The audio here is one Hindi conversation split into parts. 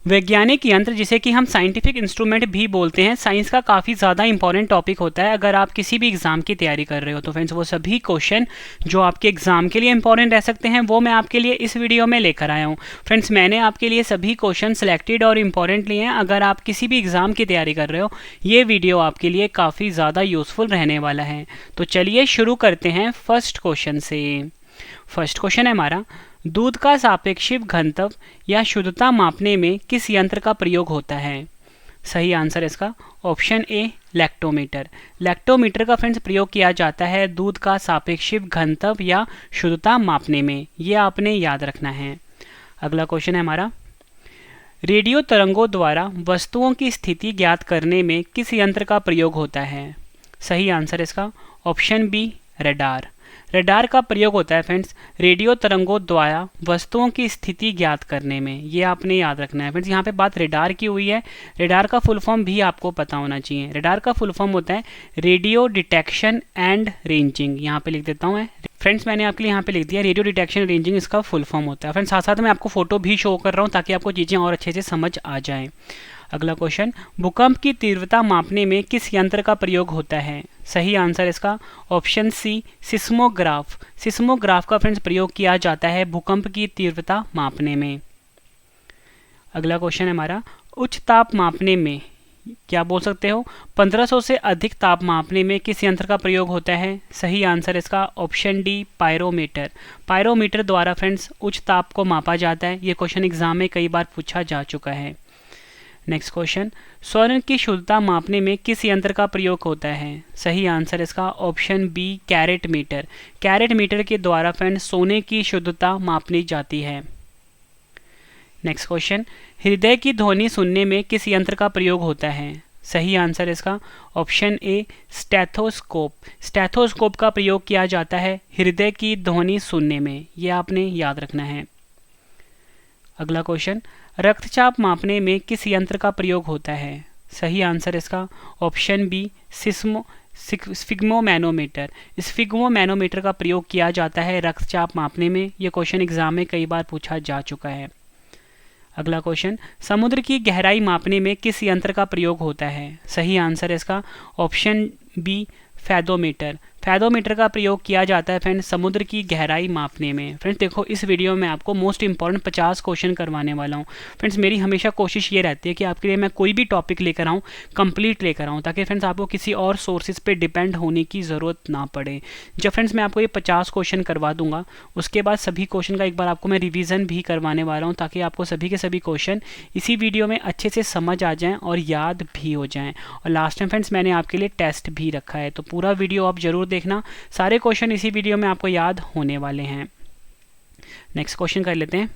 वैज्ञानिक यंत्र, जिसे कि हम साइंटिफिक इंस्ट्रूमेंट भी बोलते हैं, साइंस का काफ़ी ज़्यादा इंपॉर्टेंट टॉपिक होता है अगर आप किसी भी एग्ज़ाम की तैयारी कर रहे हो। तो फ्रेंड्स, वो सभी क्वेश्चन जो आपके एग्ज़ाम के लिए इंपॉर्टेंट रह सकते हैं वो मैं आपके लिए इस वीडियो में लेकर आया हूँ। फ्रेंड्स, मैंने आपके लिए सभी क्वेश्चन सिलेक्टेड और इम्पॉर्टेंट लिए हैं। अगर आप किसी भी एग्ज़ाम की तैयारी कर रहे हो, ये वीडियो आपके लिए काफ़ी ज़्यादा यूज़फुल रहने वाला है। तो चलिए शुरू करते हैं फर्स्ट क्वेश्चन से। फर्स्ट क्वेश्चन है हमारा, दूध का सापेक्षिक घनत्व या शुद्धता मापने में किस यंत्र का प्रयोग होता है? सही आंसर इसका ऑप्शन ए, लैक्टोमीटर। लैक्टोमीटर का फ्रेंड्स प्रयोग किया जाता है दूध का सापेक्षिक घनत्व या शुद्धता मापने में। ये आपने याद रखना है। अगला क्वेश्चन है हमारा, रेडियो तरंगों द्वारा वस्तुओं की स्थिति ज्ञात करने में किस यंत्र का प्रयोग होता है? सही आंसर इसका ऑप्शन बी, रडार। रडार का प्रयोग होता है फ्रेंड्स रेडियो तरंगों द्वारा वस्तुओं की स्थिति ज्ञात करने में। ये आपने याद रखना है फ्रेंड्स। यहाँ पे बात रडार की हुई है, रडार का फुल फॉर्म भी आपको पता होना चाहिए। रडार का फुल फॉर्म होता है रेडियो डिटेक्शन एंड रेंजिंग। यहाँ पे लिख देता हूँ मैं फ्रेंड्स, मैंने आपके लिए यहाँ पे लिख दिया रेडियो डिटेक्शन रेंजिंग इसका फुल फॉर्म होता है। फ्रेंड्स, साथ साथ मैं आपको फोटो भी शो कर रहा हूँ ताकि आपको चीज़ें और अच्छे से समझ आ जाएँ। अगला क्वेश्चन, भूकंप की तीव्रता मापने में किस यंत्र का प्रयोग होता है? सही आंसर इसका ऑप्शन सी, सिस्मोग्राफ। सिस्मोग्राफ का फ्रेंड्स प्रयोग किया जाता है भूकंप की तीव्रता मापने में। अगला क्वेश्चन है हमारा, उच्च ताप मापने में क्या बोल सकते हो? 1500 से अधिक ताप मापने में किस यंत्र का प्रयोग होता है? सही आंसर इसका ऑप्शन डी, पायरोमीटर। पायरोमीटर द्वारा फ्रेंड्स उच्च ताप को मापा जाता है। ये क्वेश्चन एग्जाम में कई बार पूछा जा चुका है। नेक्स्ट क्वेश्चन, स्वर्ण की शुद्धता मापने में किस यंत्र का प्रयोग होता है? सही आंसर इसका option B, carat meter. Carat meter के द्वारा फ्रेंड्स सोने की शुद्धता मापनी जाती है। नेक्स्ट क्वेश्चन, हृदय की ध्वनि सुनने में किस यंत्र का प्रयोग होता है? सही आंसर इसका ऑप्शन ए, स्टेथोस्कोप। स्टेथोस्कोप का प्रयोग किया जाता है हृदय की ध्वनि सुनने में। यह आपने याद रखना है। अगला क्वेश्चन, रक्तचाप मापने में किस यंत्र का प्रयोग होता है? सही आंसर इसका ऑप्शन बी, स्फिग्मोमैनोमीटर। स्फिग्मोमैनोमीटर का प्रयोग किया जाता है रक्तचाप मापने में। यह क्वेश्चन एग्जाम में कई बार पूछा जा चुका है। अगला क्वेश्चन, समुद्र की गहराई मापने में किस यंत्र का प्रयोग होता है? सही आंसर इसका ऑप्शन बी, फैदोमीटर। फैदोमीटर का प्रयोग किया जाता है फ्रेंड्स समुद्र की गहराई मापने में। फ्रेंड्स देखो, इस वीडियो में आपको मोस्ट इंपॉर्टेंट 50 क्वेश्चन करवाने वाला हूँ। फ्रेंड्स, मेरी हमेशा कोशिश ये रहती है कि आपके लिए मैं कोई भी टॉपिक लेकर आऊँ, कंप्लीट लेकर आऊँ, ताकि फ्रेंड्स आपको किसी और सोर्सेज पे डिपेंड होने की ज़रूरत ना पड़े। जब फ्रेंड्स मैं आपको ये 50 क्वेश्चन करवा दूंगा, उसके बाद सभी क्वेश्चन का एक बार आपको मैं रिविज़न भी करवाने वाला हूँ, ताकि आपको सभी के सभी क्वेश्चन इसी वीडियो में अच्छे से समझ आ जाएँ और याद भी हो जाएँ। और लास्ट में फ्रेंड्स मैंने आपके लिए टेस्ट भी रखा है, तो पूरा वीडियो आप ज़रूर देखना। सारे क्वेश्चन इसी वीडियो में आपको याद होने वाले हैं। नेक्स्ट क्वेश्चन कर लेते हैं,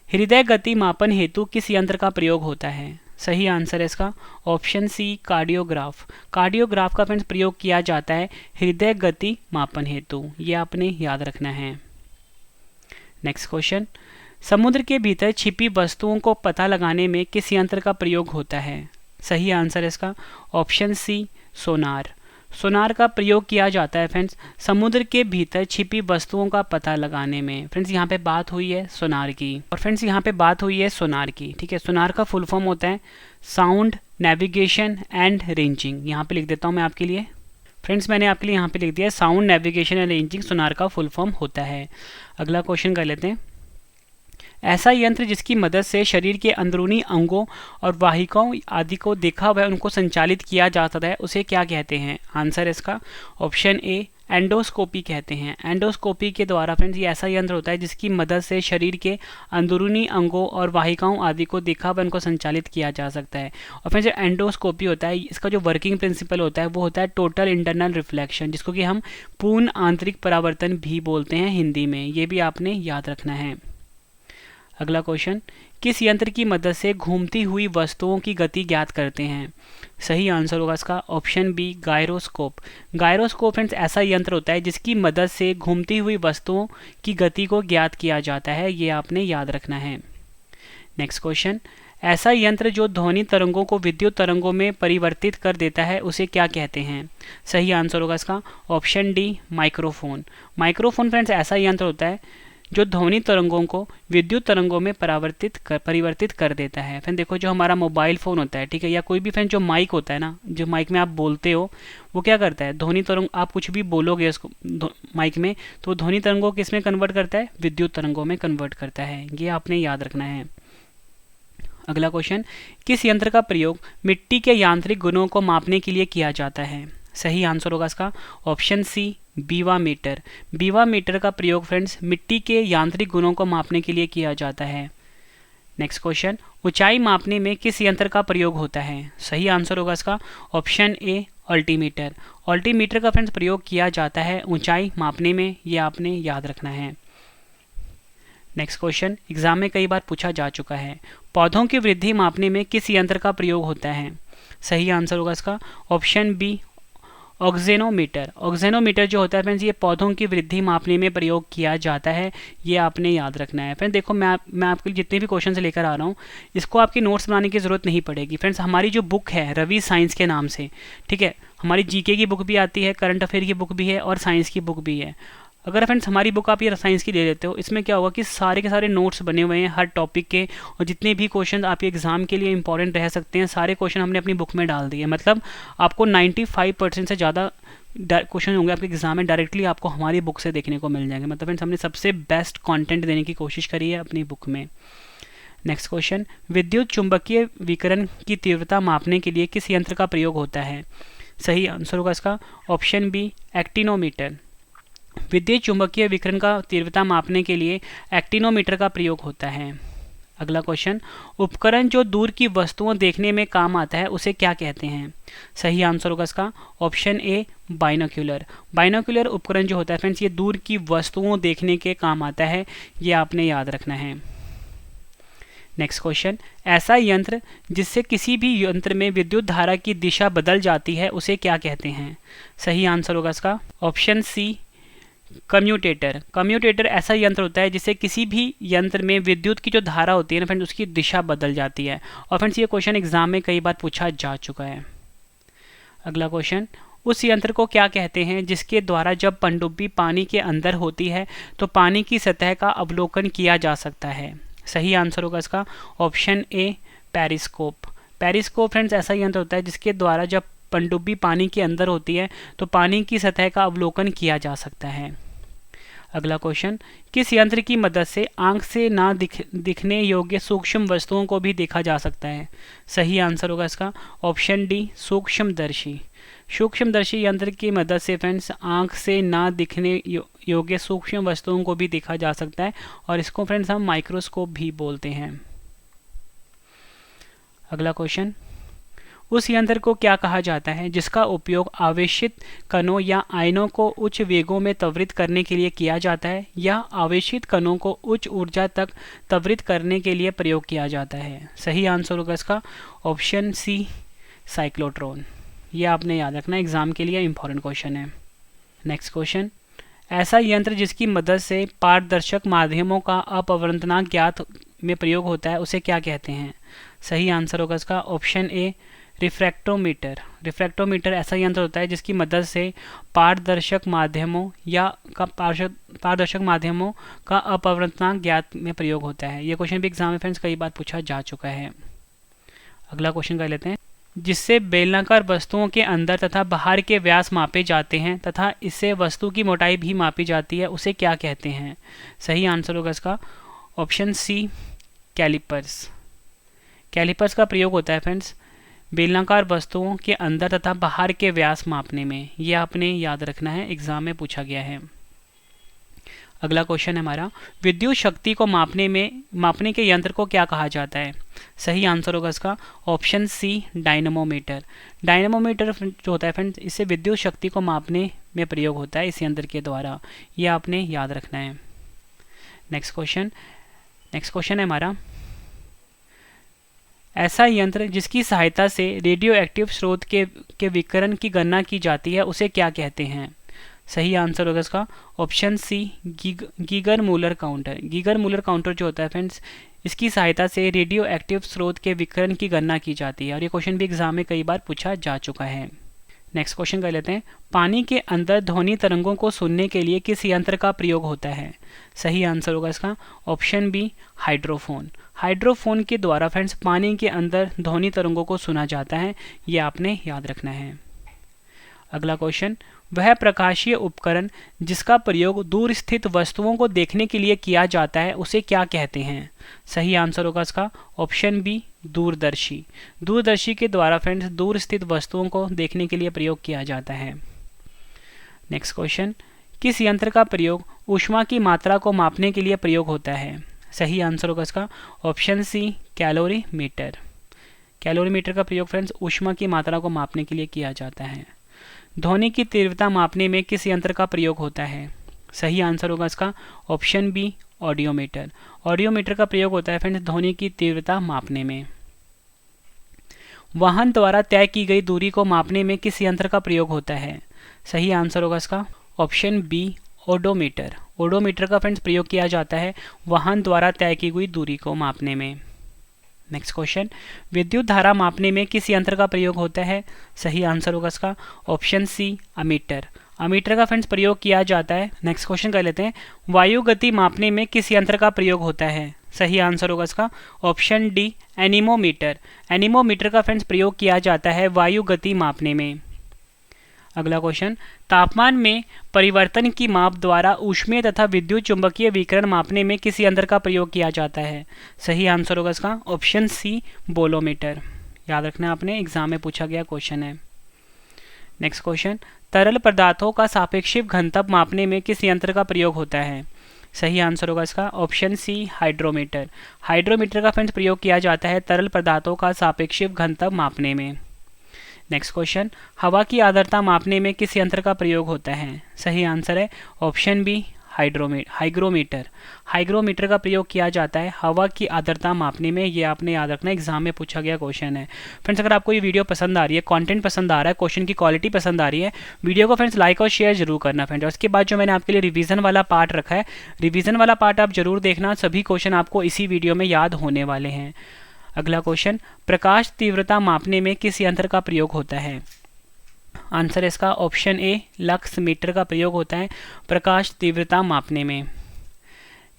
हृदय गति मापन हेतु किस यंत्र का प्रयोग होता है? सही आंसर है इसका ऑप्शन सी, कार्डियोग्राफ। कार्डियोग्राफ का फ्रेंड्स प्रयोग किया जाता है हृदय गति मापन हेतु। यह आपने याद रखना है। नेक्स्ट क्वेश्चन, समुद्र के भीतर छिपी वस्तुओं को पता लगाने में किस यंत्र का प्रयोग होता है? सही आंसर है इसका ऑप्शन सी, सोनार। सोनार का प्रयोग किया जाता है फ्रेंड्स समुद्र के भीतर छिपी वस्तुओं का पता लगाने में। फ्रेंड्स, यहाँ पे बात हुई है सोनार की, और फ्रेंड्स यहाँ पे बात हुई है सोनार की। ठीक है, सोनार का फुल फॉर्म होता है साउंड नेविगेशन एंड रेंजिंग। यहाँ पे लिख देता हूँ मैं आपके लिए। फ्रेंड्स, मैंने आपके लिए यहाँ पे लिख दिया sound navigation and ranging sonar का फुल फॉर्म होता है। अगला क्वेश्चन कर लेते हैं, ऐसा यंत्र जिसकी मदद से शरीर के अंदरूनी अंगों और वाहिकाओं आदि को देखा हुआ उनको संचालित किया जा सकता है, उसे क्या कहते हैं? आंसर इसका ऑप्शन ए, एंडोस्कोपी कहते हैं। एंडोस्कोपी के द्वारा फ्रेंड्स ये ऐसा यंत्र होता है जिसकी मदद से शरीर के अंदरूनी अंगों और वाहिकाओं आदि को देखा हुआ उनको संचालित किया जा सकता है। और फ्रेंड्स जो एंडोस्कोपी होता है, इसका जो वर्किंग प्रिंसिपल होता है वो होता है टोटल इंटरनल रिफ्लेक्शन, जिसको कि हम पूर्ण आंतरिक परावर्तन भी बोलते हैं हिंदी में। ये भी आपने याद रखना है। अगला क्वेश्चन, किस यंत्र की मदद से घूमती हुई वस्तुओं की गति ज्ञात करते हैं? सही आंसर होगा इसका option B, gyroscope. Gyroscope friends ऐसा यंत्र होता है जिसकी मदद से घूमती हुई वस्तुओं की गति को ज्ञात किया जाता है। ये आपने याद रखना है। नेक्स्ट क्वेश्चन, ऐसा यंत्र जो ध्वनि तरंगों को विद्युत तरंगों में परिवर्तित कर देता है उसे क्या कहते हैं? सही आंसर होगा इसका option D, microphone. Microphone friends ऐसा यंत्र होता है जो ध्वनि तरंगों को विद्युत तरंगों में परिवर्तित कर देता है। फ्रेंड देखो, जो हमारा मोबाइल फ़ोन होता है, ठीक है, या कोई भी फ्रेंड जो माइक होता है ना, जो माइक में आप बोलते हो, वो क्या करता है, ध्वनि तरंग, आप कुछ भी बोलोगे उसको माइक में, तो ध्वनि तरंगों को किस में कन्वर्ट करता है, विद्युत तरंगों में कन्वर्ट करता है। ये आपने याद रखना है। अगला क्वेश्चन, किस यंत्र का प्रयोग मिट्टी के यांत्रिक गुणों को मापने के लिए किया जाता है? सही आंसर होगा इसका ऑप्शन सी, बीवा मीटर। बीवा मीटर का प्रयोग फ्रेंड्स मिट्टी के यांत्रिक गुणों को मापने के लिए किया जाता है। नेक्स्ट क्वेश्चन, ऊंचाई मापने में किस यंत्र का प्रयोग होता है? सही आंसर होगा इसका ऑप्शन ए, अल्टीमीटर। अल्टीमीटर का फ्रेंड्स प्रयोग किया जाता है ऊंचाई मापने में, ये आपने याद रखना है। नेक्स्ट क्वेश्चन एग्जाम में कई बार पूछा जा चुका है, पौधों की वृद्धि मापने में किस यंत्र का प्रयोग होता है? सही आंसर होगा इसका ऑप्शन बी, ऑक्जेनोमीटर। ऑक्जेनोमीटर जो होता है फ्रेंड्स, ये पौधों की वृद्धि मापने में प्रयोग किया जाता है, ये आपने याद रखना है। फ्रेंड्स देखो, मैं आपके लिए जितने भी क्वेश्चन लेकर आ रहा हूँ, इसको आपकी नोट्स बनाने की ज़रूरत नहीं पड़ेगी। फ्रेंड्स हमारी जो बुक है रवि साइंस के नाम से, ठीक है, हमारी जीके की बुक भी आती है, करंट अफेयर की बुक भी है और साइंस की बुक भी है। अगर फ्रेंड्स हमारी बुक आप ये साइंस की ले लेते हो, इसमें क्या होगा कि सारे के सारे नोट्स बने हुए हैं हर टॉपिक के, और जितने भी क्वेश्चन आपके एग्जाम के लिए इंपॉर्टेंट रह सकते हैं, सारे क्वेश्चन हमने अपनी बुक में डाल दिए। मतलब आपको 95% से ज़्यादा क्वेश्चन होंगे आपके एग्जाम में डायरेक्टली आपको हमारी बुक से देखने को मिल जाएंगे। मतलब फ्रेंड्स हमने सबसे बेस्ट कंटेंट देने की कोशिश करी है अपनी बुक में। नेक्स्ट क्वेश्चन, विद्युत चुंबकीय विकिरण की तीव्रता मापने के लिए किस यंत्र का प्रयोग होता है? सही आंसर होगा इसका ऑप्शन बी, एक्टिनोमीटर। विद्युत चुंबकीय विकिरण का तीव्रता मापने के लिए एक्टिनोमीटर का प्रयोग होता है। अगला क्वेश्चन, उपकरण जो दूर की वस्तुओं देखने में काम आता है उसे क्या कहते हैं? सही आंसर होगा इसका ऑप्शन ए, बाइनोक्यूलर। बाइनोक्यूलर उपकरण जो होता है फ्रेंड्स, ये दूर की वस्तुओं देखने के काम आता है, ये आपने याद रखना है। नेक्स्ट क्वेश्चन, ऐसा यंत्र जिससे किसी भी यंत्र में विद्युत धारा की दिशा बदल जाती है उसे क्या कहते हैं? सही आंसर होगा इसका ऑप्शन सी, कम्यूटेटर। कम्यूटेटर ऐसा यंत्र होता है जिससे किसी भी यंत्र में विद्युत की जो धारा होती है ना फ्रेंड्स, उसकी दिशा बदल जाती है। और फ्रेंड्स ये क्वेश्चन एग्जाम में कई बार पूछा जा चुका है। अगला क्वेश्चन, उस यंत्र को क्या कहते हैं जिसके द्वारा जब पनडुब्बी पानी के अंदर होती है तो पानी की सतह का अवलोकन किया जा सकता है? सही आंसर होगा इसका ऑप्शन ए, पेरिस्कोप। पेरिस्कोप फ्रेंड्स ऐसा यंत्र होता है जिसके द्वारा जब पनडुब्बी पानी के अंदर होती है तो पानी की सतह का अवलोकन किया जा सकता है। अगला क्वेश्चन, किस यंत्र की मदद से आंख से ना दिखने योग्य सूक्ष्म वस्तुओं को भी देखा जा सकता है? सही आंसर होगा इसका ऑप्शन डी, सूक्ष्मदर्शी। सूक्ष्मदर्शी यंत्र की मदद से फ्रेंड्स आंख से ना दिखने योग्य सूक्ष्म वस्तुओं को भी देखा जा सकता है, और इसको फ्रेंड्स हम माइक्रोस्कोप भी बोलते हैं। अगला क्वेश्चन, उस यंत्र को क्या कहा जाता है जिसका उपयोग आवेशित कणों या आयनों को उच्च वेगों में त्वरित करने के लिए किया जाता है, या आवेशित कणों को उच्च ऊर्जा तक त्वरित करने के लिए प्रयोग किया जाता है? सही आंसर होगा इसका ऑप्शन सी, साइक्लोट्रॉन। ये आपने याद रखना, एग्जाम के लिए इंपॉर्टेंट क्वेश्चन है। नेक्स्ट क्वेश्चन, ऐसा यंत्र जिसकी मदद से पारदर्शक माध्यमों का अपवर्तनांक ज्ञात में प्रयोग होता है उसे क्या कहते हैं? सही आंसर होगा इसका ऑप्शन ए, रिफ्रैक्टोमीटर। रिफ्रैक्टोमीटर ऐसा यंत्र होता है जिसकी मदद से पारदर्शक माध्यमों का अपवर्तनांक ज्ञात में प्रयोग होता है। ये क्वेश्चन भी एग्जाम में फ्रेंड्स कई बार पूछा जा चुका है। अगला क्वेश्चन कर लेते हैं, जिससे बेलनाकार वस्तुओं के अंदर तथा बाहर के व्यास मापे जाते हैं तथा इससे वस्तु की मोटाई भी मापी जाती है उसे क्या कहते हैं? सही आंसर होगा इसका ऑप्शन सी, कैलिपर्स। कैलिपर्स का प्रयोग होता है फ्रेंड्स बेलनाकार वस्तुओं के अंदर तथा बाहर के व्यास मापने में। यह आपने याद रखना है, एग्जाम में पूछा गया है। अगला क्वेश्चन है हमारा, विद्युत शक्ति को मापने के यंत्र को क्या कहा जाता है? सही आंसर होगा इसका ऑप्शन सी, डायनेमोमीटर। डायनेमोमीटर जो होता है फ्रेंड्स, इससे विद्युत शक्ति को मापने में प्रयोग होता है इस यंत्र के द्वारा। यह आपने याद रखना है। नेक्स्ट क्वेश्चन है हमारा, ऐसा यंत्र जिसकी सहायता से रेडियो एक्टिव स्रोत के विकिरण की गणना की जाती है उसे क्या कहते हैं? सही आंसर होगा इसका option C, Geiger Muller counter. Geiger Muller counter जो होता है फ्रेंड्स, इसकी सहायता से रेडियो एक्टिव स्रोत के विकिरण की गणना की जाती है, और ये क्वेश्चन भी एग्जाम में कई बार पूछा जा चुका है। नेक्स्ट क्वेश्चन कर लेते हैं। पानी के अंदर ध्वनि तरंगों को सुनने के लिए किस यंत्र का प्रयोग होता है? सही आंसर होगा इसका ऑप्शन बी, हाइड्रोफोन। हाइड्रोफोन के द्वारा फ्रेंड्स पानी के अंदर ध्वनि तरंगों को सुना जाता है, ये आपने याद रखना है। अगला क्वेश्चन, वह प्रकाशीय उपकरण जिसका प्रयोग दूर स्थित वस्तुओं को देखने के लिए किया जाता है उसे क्या कहते हैं? सही आंसर होगा इसका ऑप्शन बी, दूरदर्शी। दूरदर्शी के द्वारा फ्रेंड्स दूर स्थित वस्तुओं को देखने के लिए प्रयोग किया जाता है। नेक्स्ट क्वेश्चन, किस यंत्र का प्रयोग ऊष्मा की मात्रा को मापने के लिए प्रयोग होता है? सही आंसर होगा इसका ऑप्शन सी, कैलोरीमीटर। कैलोरीमीटर का प्रयोग फ्रेंड्स ऊष्मा की मात्रा को मापने के लिए किया जाता है। ध्वनि की तीव्रता मापने में किस यंत्र का प्रयोग होता है? सही आंसर होगा इसका ऑप्शन बी, ऑडियोमीटर। ऑडियोमीटर का प्रयोग होता है फ्रेंड्स ध्वनि की तीव्रता मापने में। वाहन द्वारा तय की गई दूरी को मापने में किस यंत्र का प्रयोग होता है? सही आंसर होगा इसका ऑप्शन बी, ओडोमीटर। ओडोमीटर का फ्रेंड्स प्रयोग किया जाता है वाहन द्वारा तय की गई दूरी को मापने में। नेक्स्ट क्वेश्चन, विद्युत धारा मापने में किस यंत्र का प्रयोग होता है? सही आंसर होगा इसका ऑप्शन सी, अमीटर। अमीटर का फ्रेंड्स प्रयोग किया जाता है। नेक्स्ट क्वेश्चन कर लेते हैं। वायु गति मापने में किस यंत्र का प्रयोग होता है? सही आंसर होगा इसका ऑप्शन डी, एनीमोमीटर। एनीमोमीटर का फ्रेंड्स प्रयोग किया जाता है वायु गति मापने में। अगला क्वेश्चन, तापमान में परिवर्तन की माप द्वारा ऊष्मीय तथा विद्युत चुंबकीय विकिरण मापने में किस यंत्र का प्रयोग किया जाता है? सही आंसर होगा इसका ऑप्शन सी, बोलोमीटर। याद रखना आपने, एग्जाम में पूछा गया क्वेश्चन है। नेक्स्ट क्वेश्चन, तरल पदार्थों का सापेक्षिक घनत्व मापने में किस यंत्र का प्रयोग होता है? सही आंसर होगा इसका ऑप्शन सी, हाइड्रोमीटर। हाइड्रोमीटर का फ्रेंड्स प्रयोग किया जाता है तरल पदार्थों का सापेक्षिक घनत्व मापने में। नेक्स्ट क्वेश्चन, हवा की आर्द्रता मापने में किस यंत्र का प्रयोग होता है? सही आंसर है ऑप्शन बी, हाइग्रोमीटर। हाइग्रोमीटर का प्रयोग किया जाता है हवा की आर्द्रता मापने में, ये आपने याद रखना, एग्जाम में पूछा गया क्वेश्चन है। फ्रेंड्स, अगर आपको ये वीडियो पसंद आ रही है, कंटेंट पसंद आ रहा है, क्वेश्चन की क्वालिटी पसंद आ रही है, वीडियो को फ्रेंड्स लाइक और शेयर जरूर करना फ्रेंड्स। और उसके बाद जो मैंने आपके लिए रिवीजन वाला पार्ट रखा है, रिवीजन वाला पार्ट आप जरूर देखना, सभी क्वेश्चन आपको इसी वीडियो में याद होने वाले हैं। अगला क्वेश्चन, प्रकाश तीव्रता मापने में किस यंत्र का प्रयोग होता है? आंसर इसका ऑप्शन ए, लक्स मीटर का प्रयोग होता है प्रकाश तीव्रता मापने में।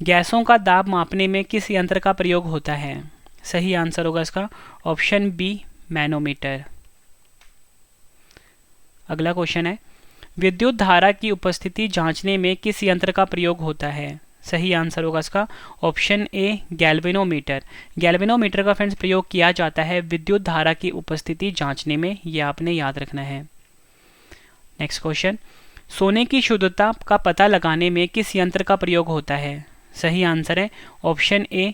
गैसों का दाब मापने में किस यंत्र का प्रयोग होता है? सही आंसर होगा इसका ऑप्शन बी, मैनोमीटर। अगला क्वेश्चन है, विद्युत धारा की उपस्थिति जांचने में किस यंत्र का प्रयोग होता है? सही आंसर होगा इसका ऑप्शन ए, गैल्वेनोमीटर। गैल्वेनोमीटर का फ्रेंड्स प्रयोग किया जाता है विद्युत धारा की उपस्थिति जांचने में, यह आपने याद रखना है। नेक्स्ट क्वेश्चन, सोने की शुद्धता का पता लगाने में किस यंत्र का प्रयोग होता है? सही आंसर है option A,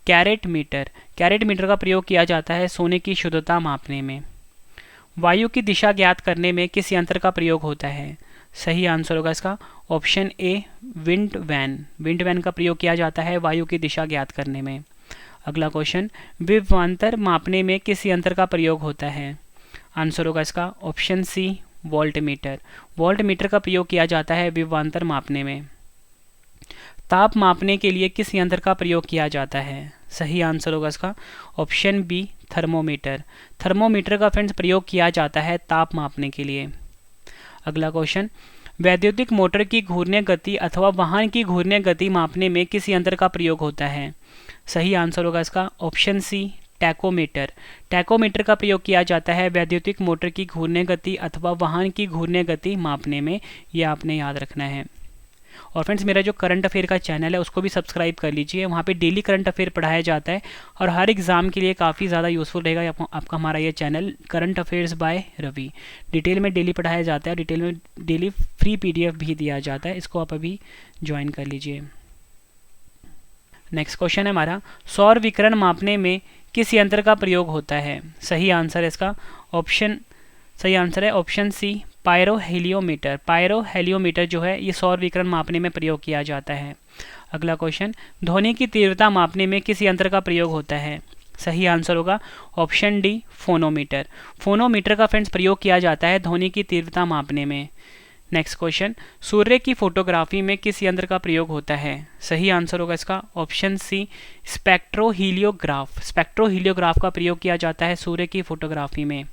carat meter. Carat meter का प्रयोग किया जाता है सोने की शुद्धता मापने में। वायु की दिशा ज्ञात करने में किस यंत्र का प्रयोग होता है? सही आंसर होगा इसका option A, wind vane. Wind vane का प्रयोग किया जाता है वायु की दिशा ज्ञात करने में। अगला क्वेश्चन, विभवांतर मापने में किस यंत्र का प्रयोग होता है? आंसर होगा इसका option C, voltmeter. Voltmeter का प्रयोग किया जाता है विभवांतर मापने में। ताप मापने के लिए किस यंत्र का प्रयोग किया जाता है? सही आंसर होगा इसका ऑप्शन बी, थर्मोमीटर। थर्मोमीटर का फ्रेंड्स प्रयोग किया जाता है ताप मापने के लिए। अगला क्वेश्चन, वैद्युतिक मोटर की घूर्णन गति अथवा वाहन की घूर्णन गति मापने में किस यंत्र का प्रयोग होता है? सही आंसर होगा इसका ऑप्शन सी, टैकोमीटर। टैकोमीटर का प्रयोग किया जाता है वैद्युतिक मोटर की घूर्णन गति अथवा वाहन की घूर्णन गति मापने में, यह आपने याद रखना है। और फ्रेंड्स, मेरा जो करंट अफेयर का चैनल है उसको भी सब्सक्राइब कर लीजिए, वहाँ पे डेली करंट अफेयर पढ़ाया जाता है और हर एग्जाम के लिए काफ़ी ज़्यादा यूज़फुल रहेगा आपका हमारा ये channel, current affairs by Ravi. Detail में डेली पढ़ाया जाता है, डिटेल में डेली फ्री PDF भी दिया जाता है, इसको आप अभी ज्वाइन कर लीजिए। नेक्स्ट क्वेश्चन है हमारा, सौर विकिरण मापने में किस यंत्र का प्रयोग होता है? सही आंसर है इसका ऑप्शन सी, पायरोहेलियोमीटर। पायरोहेलियोमीटर जो है ये सौर विकिरण मापने में प्रयोग किया जाता है। अगला क्वेश्चन, ध्वनि की तीव्रता मापने में किस यंत्र का प्रयोग होता है? सही आंसर होगा ऑप्शन डी, फोनोमीटर। फोनोमीटर का फ्रेंड्स प्रयोग किया जाता है ध्वनि की तीव्रता मापने में। नेक्स्ट क्वेश्चन, सूर्य की फोटोग्राफी में किस यंत्र का प्रयोग होता है? सही आंसर होगा इसका ऑप्शन सी, स्पेक्ट्रोहीलियोग्राफ। स्पेक्ट्रोहीलियोग्राफ का प्रयोग किया जाता है सूर्य की फोटोग्राफी में।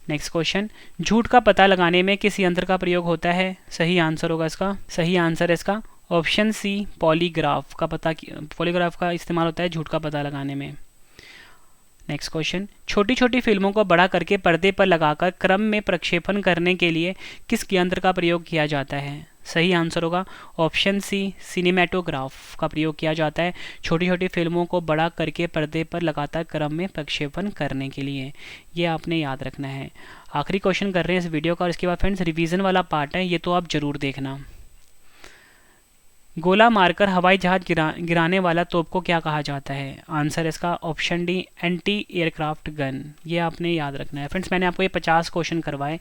नेक्स्ट क्वेश्चन, झूठ का पता लगाने में किस यंत्र का प्रयोग होता है? सही आंसर होगा इसका, सही आंसर है इसका ऑप्शन सी, पॉलीग्राफ का इस्तेमाल होता है झूठ का पता लगाने में। नेक्स्ट क्वेश्चन, छोटी छोटी फिल्मों को बड़ा करके पर्दे पर लगाकर क्रम में प्रक्षेपण करने के लिए किस यंत्र का प्रयोग किया जाता है? सही आंसर होगा ऑप्शन सी, सिनेमेटोग्राफ का प्रयोग किया जाता है छोटी छोटी फिल्मों को बड़ा करके पर्दे पर लगातार क्रम में प्रक्षेपण करने के लिए। ये आपने याद रखना है। आखिरी क्वेश्चन कर रहे हैं इस वीडियो का और इसके बाद फ्रेंड्स रिवीजन वाला पार्ट है, ये तो आप जरूर देखना। गोला मारकर हवाई जहाज गिराने वाला तोप को क्या कहा जाता है? आंसर इसका option D, anti aircraft gun. ये आपने याद रखना है। फ्रेंड्स मैंने आपको ये 50 क्वेश्चन करवाए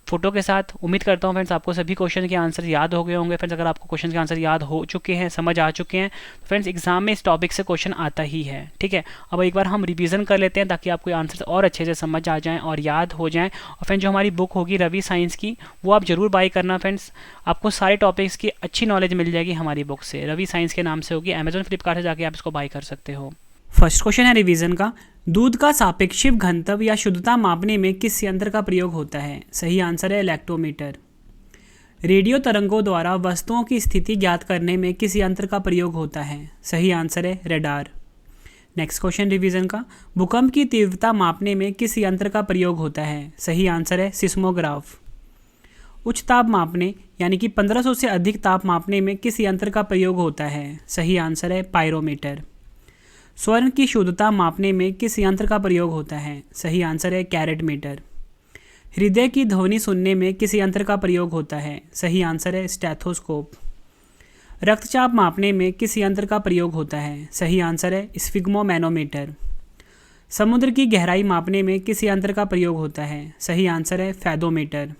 फोटो के साथ। उम्मीद करता हूँ फ्रेंड्स आपको सभी क्वेश्चन के आंसर याद हो गए होंगे। फ्रेंड्स अगर आपको क्वेश्चन के आंसर याद हो चुके हैं, समझ आ चुके हैं, तो फ्रेंड्स एग्जाम में इस टॉपिक से क्वेश्चन आता ही है। ठीक है, अब एक बार हम रिवीजन कर लेते हैं ताकि आपको आंसर और अच्छे से समझ आ जाएँ और याद हो जाएँ। और फ्रेंड्स जो हमारी बुक होगी रवि साइंस की, वो आप जरूर बाई करना फ्रेंड्स। आपको सारे टॉपिक्स की अच्छी नॉलेज मिल जाएगी हमारी बुक से। रवि साइंस के नाम से होगी, अमेजॉन फ्लिपकार्ट से जाके आप इसको बाई कर सकते हो। फर्स्ट क्वेश्चन है रिवीजन का, दूध का सापेक्षिक घनत्व या शुद्धता मापने में किस यंत्र का प्रयोग होता है? सही आंसर है लैक्टोमीटर। रेडियो तरंगों द्वारा वस्तुओं की स्थिति ज्ञात करने में किस यंत्र का प्रयोग होता है? सही आंसर है रडार। नेक्स्ट क्वेश्चन रिवीजन का, भूकंप की तीव्रता मापने में किस यंत्र का प्रयोग होता है? सही आंसर है सिस्मोग्राफ। उच्च ताप मापने यानी कि 1500 से अधिक ताप मापने में किस यंत्र का प्रयोग होता है? सही आंसर है पायरोमीटर। स्वर्ण की शुद्धता मापने में किस यंत्र का प्रयोग होता है? सही आंसर है कैरेट मीटर। हृदय की ध्वनि सुनने में किस यंत्र का प्रयोग होता है? सही आंसर है स्टेथोस्कोप। रक्तचाप मापने में किस यंत्र का प्रयोग होता है? सही आंसर है स्फिग्मोमैनोमीटर। समुद्र की गहराई मापने में किस यंत्र का प्रयोग होता है? सही आंसर है फैदोमीटर।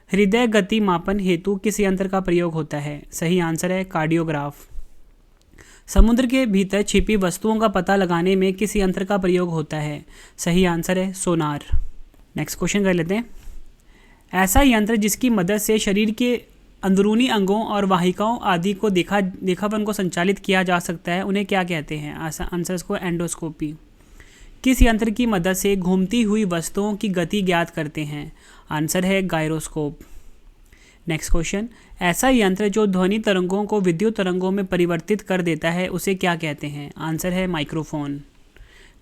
हृदय गति मापन हेतु किस यंत्र का प्रयोग होता है? सही आंसर है कार्डियोग्राफ। समुद्र के भीतर छिपी वस्तुओं का पता लगाने में किस यंत्र का प्रयोग होता है? सही आंसर है सोनार। नेक्स्ट क्वेश्चन कर लेते हैं, ऐसा यंत्र जिसकी मदद से शरीर के अंदरूनी अंगों और वाहिकाओं आदि को देखापन को संचालित किया जा सकता है, उन्हें क्या कहते हैं? आंसर को एंडोस्कोपी। किस यंत्र की मदद से घूमती हुई वस्तुओं की गति ज्ञात करते हैं? आंसर है गायरोस्कोप। नेक्स्ट क्वेश्चन, ऐसा यंत्र जो ध्वनि तरंगों को विद्युत तरंगों में परिवर्तित कर देता है उसे क्या कहते हैं? आंसर है माइक्रोफोन।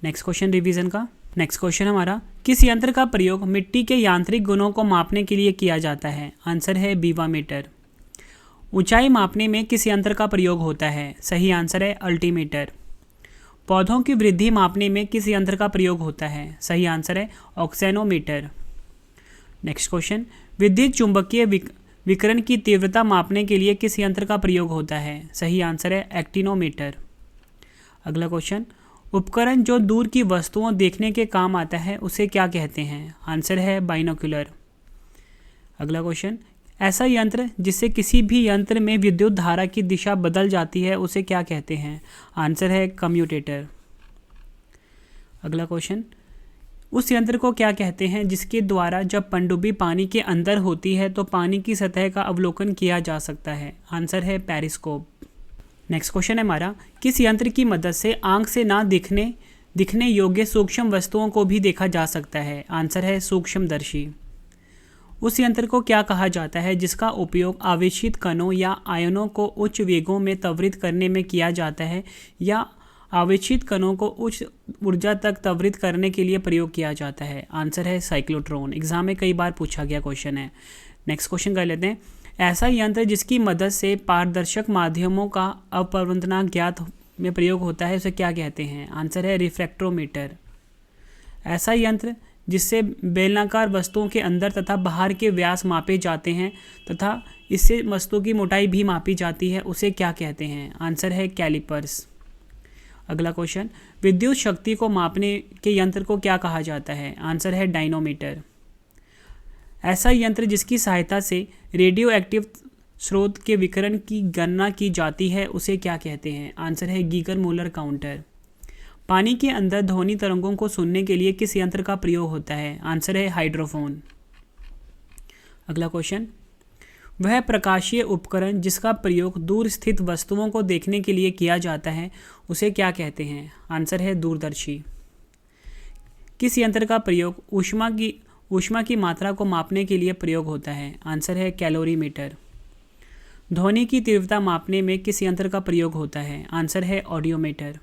नेक्स्ट क्वेश्चन रिवीजन का, नेक्स्ट क्वेश्चन हमारा, किस यंत्र का प्रयोग मिट्टी के यांत्रिक गुणों को मापने के लिए किया जाता है? आंसर है बीवामीटर। ऊंचाई मापने में किस यंत्र का प्रयोग होता है? सही आंसर है अल्टीमीटर। पौधों की वृद्धि मापने में किस यंत्र का प्रयोग होता है? सही आंसर है ऑक्सेनोमीटर। नेक्स्ट क्वेश्चन, विद्युत चुंबकीय विकिरण की तीव्रता मापने के लिए किस यंत्र का प्रयोग होता है? सही आंसर है एक्टिनोमीटर। अगला क्वेश्चन, उपकरण जो दूर की वस्तुओं देखने के काम आता है उसे क्या कहते हैं? आंसर है बाइनोक्यूलर। अगला क्वेश्चन, ऐसा यंत्र जिससे किसी भी यंत्र में विद्युत धारा की दिशा बदल जाती है उसे क्या कहते हैं? आंसर है कम्यूटेटर। अगला क्वेश्चन, उस यंत्र को क्या कहते हैं जिसके द्वारा जब पनडुब्बी पानी के अंदर होती है तो पानी की सतह का अवलोकन किया जा सकता है? आंसर है पेरिस्कोप। नेक्स्ट क्वेश्चन है हमारा, किस यंत्र की मदद से आंख से ना दिखने योग्य सूक्ष्म वस्तुओं को भी देखा जा सकता है? आंसर है सूक्ष्मदर्शी। उस यंत्र को क्या कहा जाता है जिसका उपयोग आवेशित कणों या आयनों को उच्च वेगों में त्वरित करने में किया जाता है या आवेशित कणों को उच्च ऊर्जा तक त्वरित करने के लिए प्रयोग किया जाता है? आंसर है साइक्लोट्रॉन। एग्जाम में कई बार पूछा गया क्वेश्चन है। नेक्स्ट क्वेश्चन कर लेते हैं, ऐसा यंत्र जिसकी मदद से पारदर्शक माध्यमों का अपवर्तनांक ज्ञात में प्रयोग होता है उसे क्या कहते हैं? आंसर है रिफ्रैक्टोमीटर। ऐसा यंत्र जिससे बेलनाकार वस्तुओं के अंदर तथा बाहर के व्यास मापे जाते हैं तथा इससे वस्तु की मोटाई भी मापी जाती है उसे क्या कहते हैं? आंसर है कैलिपर्स। अगला क्वेश्चन, विद्युत शक्ति को मापने के यंत्र को क्या कहा जाता है? आंसर है डायनोमीटर। ऐसा यंत्र जिसकी सहायता से रेडियो एक्टिव स्रोत के विकिरण की गणना की जाती है उसे क्या कहते हैं? आंसर है गीगर मूलर काउंटर। पानी के अंदर ध्वनि तरंगों को सुनने के लिए किस यंत्र का प्रयोग होता है? आंसर है हाइड्रोफोन। अगला क्वेश्चन, वह प्रकाशीय उपकरण जिसका प्रयोग दूर स्थित वस्तुओं को देखने के लिए किया जाता है उसे क्या कहते हैं? आंसर है दूरदर्शी। किस यंत्र का प्रयोग ऊष्मा की मात्रा को मापने के लिए प्रयोग होता है? आंसर है कैलोरीमीटर। ध्वनि की तीव्रता मापने में किस यंत्र का प्रयोग होता है? आंसर है ऑडियोमीटर।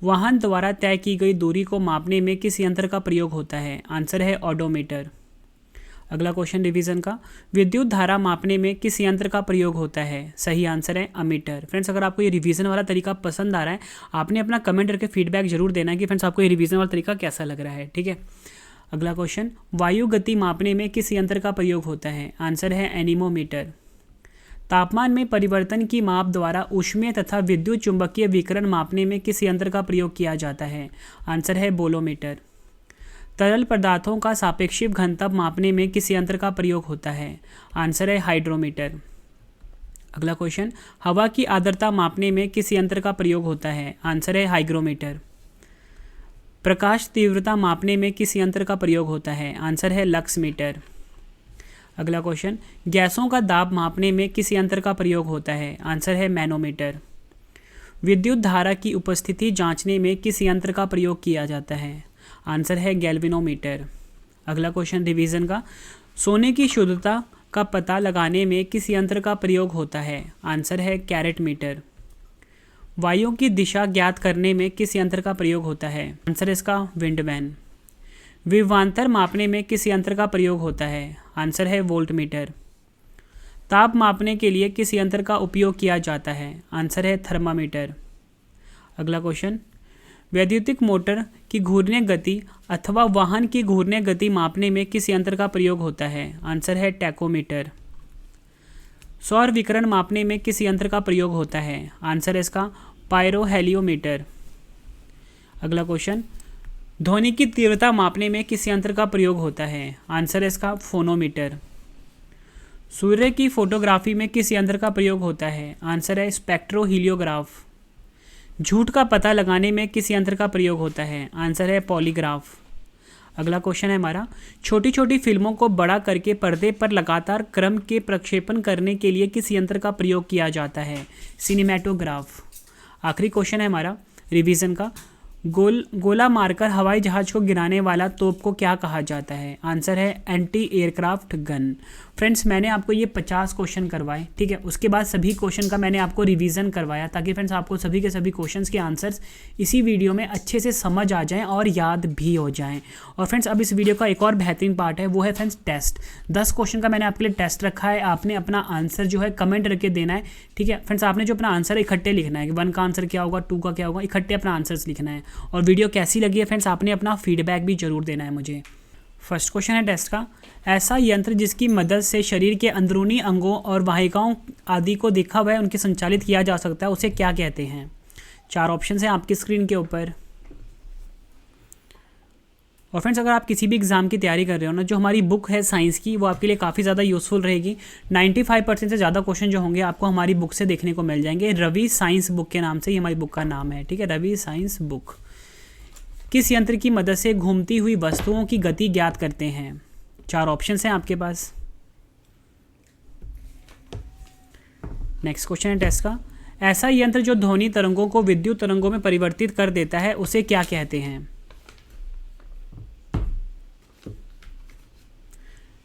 वाहन द्वारा तय की गई दूरी को मापने में किस यंत्र का प्रयोग होता है? आंसर है ऑडोमीटर। अगला क्वेश्चन रिवीजन का, विद्युत धारा मापने में किस यंत्र का प्रयोग होता है? सही आंसर है अमीटर। फ्रेंड्स, अगर आपको ये रिवीजन वाला तरीका पसंद आ रहा है, आपने अपना कमेंट करके फीडबैक जरूर देना है कि फ्रेंड्स आपको ये रिवीजन वाला तरीका कैसा लग रहा है। ठीक है। अगला क्वेश्चन, वायु गति मापने में किस यंत्र का प्रयोग होता है? आंसर है एनीमोमीटर। तापमान में परिवर्तन की माप द्वारा ऊष्मीय तथा विद्युत चुंबकीय विकिरण मापने में किस यंत्र का प्रयोग किया जाता है? आंसर है बोलोमीटर। तरल पदार्थों का सापेक्षिक घनत्व मापने में किस यंत्र का प्रयोग होता है? आंसर है हाइड्रोमीटर। अगला क्वेश्चन, हवा की आर्द्रता मापने में किस यंत्र का प्रयोग होता है? आंसर है हाइग्रोमीटर। प्रकाश तीव्रता मापने में किस यंत्र का प्रयोग होता है? आंसर है लक्स मीटर। अगला क्वेश्चन, गैसों का दाब मापने में किस यंत्र का प्रयोग होता है? आंसर है मैनोमीटर। विद्युत धारा की उपस्थिति जांचने में किस यंत्र का प्रयोग किया जाता है? आंसर है गैल्वेनोमीटर। अगला क्वेश्चन रिवीजन का, सोने की शुद्धता का पता लगाने में किस यंत्र का प्रयोग होता है? आंसर है कैरेट मीटर। वायु की दिशा ज्ञात करने में किस यंत्र का प्रयोग होता है? आंसर है इसका विंडवैन। विभवांतर मापने में किस यंत्र का प्रयोग होता है? आंसर है वोल्टमीटर। ताप मापने के लिए किस यंत्र का उपयोग किया जाता है? आंसर है थर्मामीटर। अगला क्वेश्चन, वैद्युतिक मोटर की घूर्णन गति अथवा वाहन की घूर्णन गति मापने में किस यंत्र का प्रयोग होता है? आंसर है टैकोमीटर। सौर विकिरण मापने में किस यंत्र का प्रयोग होता है? आंसर है इसका पायरोहेलियोमीटर। अगला क्वेश्चन, ध्वनि की तीव्रता मापने में किस यंत्र का प्रयोग होता है? आंसर है इसका फोनोमीटर। सूर्य की फोटोग्राफी में किस यंत्र का प्रयोग होता है? आंसर है स्पेक्ट्रोहीलियोग्राफ। झूठ का पता लगाने में किस यंत्र का प्रयोग होता है? आंसर है पॉलीग्राफ। अगला क्वेश्चन है हमारा, छोटी छोटी फिल्मों को बड़ा करके पर्दे पर लगातार क्रम के प्रक्षेपण करने के लिए किस यंत्र का प्रयोग किया जाता है? सिनेमैटोग्राफ। आखिरी क्वेश्चन है हमारा रिवीजन का, गोला मारकर हवाई जहाज को गिराने वाला तोप को क्या कहा जाता है? आंसर है एंटी एयरक्राफ्ट गन। फ्रेंड्स, मैंने आपको ये 50 क्वेश्चन करवाए, ठीक है। उसके बाद सभी क्वेश्चन का मैंने आपको रिवीजन करवाया ताकि फ्रेंड्स आपको सभी के सभी क्वेश्चंस के आंसर्स इसी वीडियो में अच्छे से समझ आ जाएं और याद भी हो जाएं। और फ्रेंड्स, अब इस वीडियो का एक और बेहतरीन पार्ट है, वो है फ्रेंड्स टेस्ट। 10 क्वेश्चन का मैंने आपके लिए टेस्ट रखा है। आपने अपना आंसर जो है कमेंट करके देना है, ठीक है फ्रेंड्स। आपने जो अपना आंसर इकट्ठे लिखना है कि 1 का आंसर क्या होगा, 2 का क्या होगा, इकट्ठे अपना आंसर्स लिखना है। और वीडियो कैसी लगी है फ्रेंड्स, आपने अपना फीडबैक भी जरूर देना है मुझे। फर्स्ट क्वेश्चन है टेस्ट का, ऐसा यंत्र जिसकी मदद से शरीर के अंदरूनी अंगों और वाहिकाओं आदि को देखा हुआ है उनके संचालित किया जा सकता है, उसे क्या कहते हैं? 4 ऑप्शन हैं आपकी स्क्रीन के ऊपर। और फ्रेंड्स, अगर आप किसी भी एग्जाम की तैयारी कर रहे हो ना, जो हमारी बुक है साइंस की, वो आपके लिए काफ़ी ज़्यादा यूजफुल रहेगी। 95% से ज़्यादा क्वेश्चन जो होंगे आपको हमारी बुक से देखने को मिल जाएंगे। रवि साइंस बुक के नाम से ही हमारी बुक का नाम है, ठीक है, रवि साइंस बुक। किस यंत्र की मदद से घूमती हुई वस्तुओं की गति ज्ञात करते हैं? 4 ऑप्शन हैं आपके पास। नेक्स्ट क्वेश्चन है टेस्ट का, ऐसा यंत्र जो ध्वनि तरंगों को विद्युत तरंगों में परिवर्तित कर देता है, उसे क्या कहते हैं?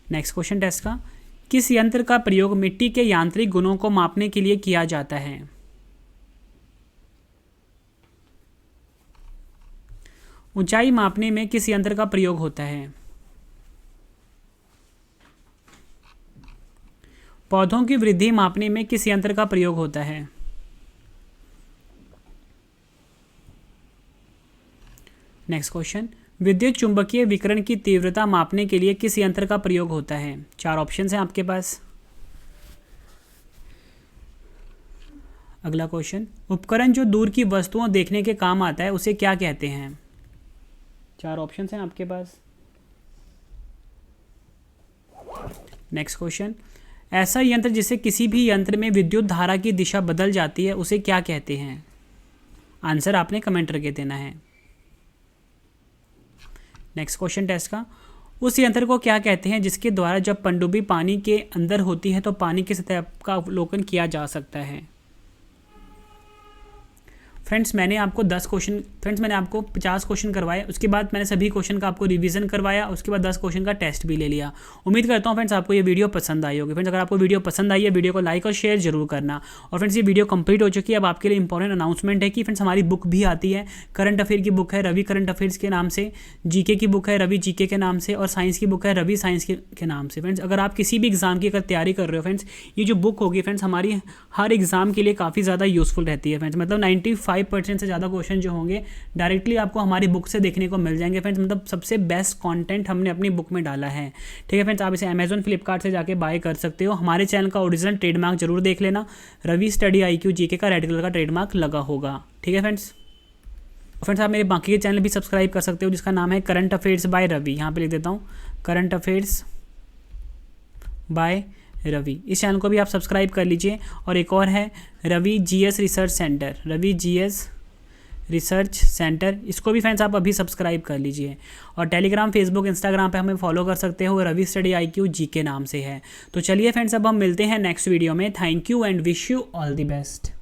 नेक्स्ट क्वेश्चन टेस्ट का, किस यंत्र का प्रयोग मिट्टी के यांत्रिक गुणों को मापने के लिए किया जाता है? ऊंचाई मापने में किस यंत्र का प्रयोग होता है? पौधों की वृद्धि मापने में किस यंत्र का प्रयोग होता है? नेक्स्ट क्वेश्चन, विद्युत चुंबकीय विकिरण की तीव्रता मापने के लिए किस यंत्र का प्रयोग होता है? 4 ऑप्शन हैं आपके पास। अगला क्वेश्चन, उपकरण जो दूर की वस्तुओं देखने के काम आता है, उसे क्या कहते हैं? 4 ऑप्शन हैं आपके पास। नेक्स्ट क्वेश्चन, ऐसा यंत्र जिसे किसी भी यंत्र में विद्युत धारा की दिशा बदल जाती है, उसे क्या कहते हैं? आंसर आपने कमेंट करके देना है। नेक्स्ट क्वेश्चन टेस्ट का, उस यंत्र को क्या कहते हैं जिसके द्वारा जब पनडुब्बी पानी के अंदर होती है तो पानी की सतह का अवलोकन किया जा सकता है? फ्रेंड्स मैंने आपको 50 क्वेश्चन करवाए, उसके बाद मैंने सभी क्वेश्चन का आपको रिवीजन करवाया, उसके बाद 10 क्वेश्चन का टेस्ट भी ले लिया। उम्मीद करता हूँ फ्रेंड्स आपको ये वीडियो पसंद आई होगी। फ्रेंड्स अगर आपको वीडियो पसंद आई है, वीडियो को लाइक और शेयर जरूर करना। और फ्रेंड्स ये वीडियो कंप्लीट हो चुकी है। अब आपके लिए इंपॉर्टेंट अनाउंसमेंट है कि फ्रेंड्स हमारी बुक भी आती है, करंट अफेयर की बुक है रवि करंट अफेयर्स के नाम से, जीके की बुक है रवि जीके के नाम से, और साइंस की बुक है रवि साइंस के नाम से। फ्रेंड्स अगर आप किसी भी एग्जाम की अगर तैयारी कर रहे हो फ्रेंड्स, ये जो बुक होगी फ्रेंड्स हमारी हर एग्जाम के लिए काफ़ी ज़्यादा यूजफुल रहती है फ्रेंड्स। मतलब 95% से ज़्यादा क्वेश्चन जो होंगे डायरेक्टली आपको हमारी बुक से देखने को मिल जाएंगे फ्रेंड्स। मतलब सबसे बेस्ट कंटेंट हमने अपनी बुक में डाला है। ठीक है फ्रेंड्स, आप इसे अमेजॉन फ्लिपकार्ट से जाके बाय कर सकते हो। हमारे चैनल का ओरिजिनल ट्रेडमार्क जरूर देख लेना, रवि स्टडी IQ जीके का रेड कलर का ट्रेडमार्क लगा होगा। ठीक है फ्रेंड्स, आप मेरे बाकी के चैनल भी सब्सक्राइब कर सकते हो जिसका नाम है करंट अफेयर्स बाय रवि। यहाँ पे लिख देता हूँ करंट अफेयर्स बाय रवि, इस चैनल को भी आप सब्सक्राइब कर लीजिए। और एक और है Ravi GS research centre, Ravi GS research centre, इसको भी फ्रेंड्स आप अभी सब्सक्राइब कर लीजिए। और टेलीग्राम, फेसबुक, इंस्टाग्राम पे हमें फॉलो कर सकते हो, रवि स्टडी IQ जीके नाम से है। तो चलिए फ्रेंड्स अब हम मिलते हैं नेक्स्ट वीडियो में। Thank you and wish you all the best.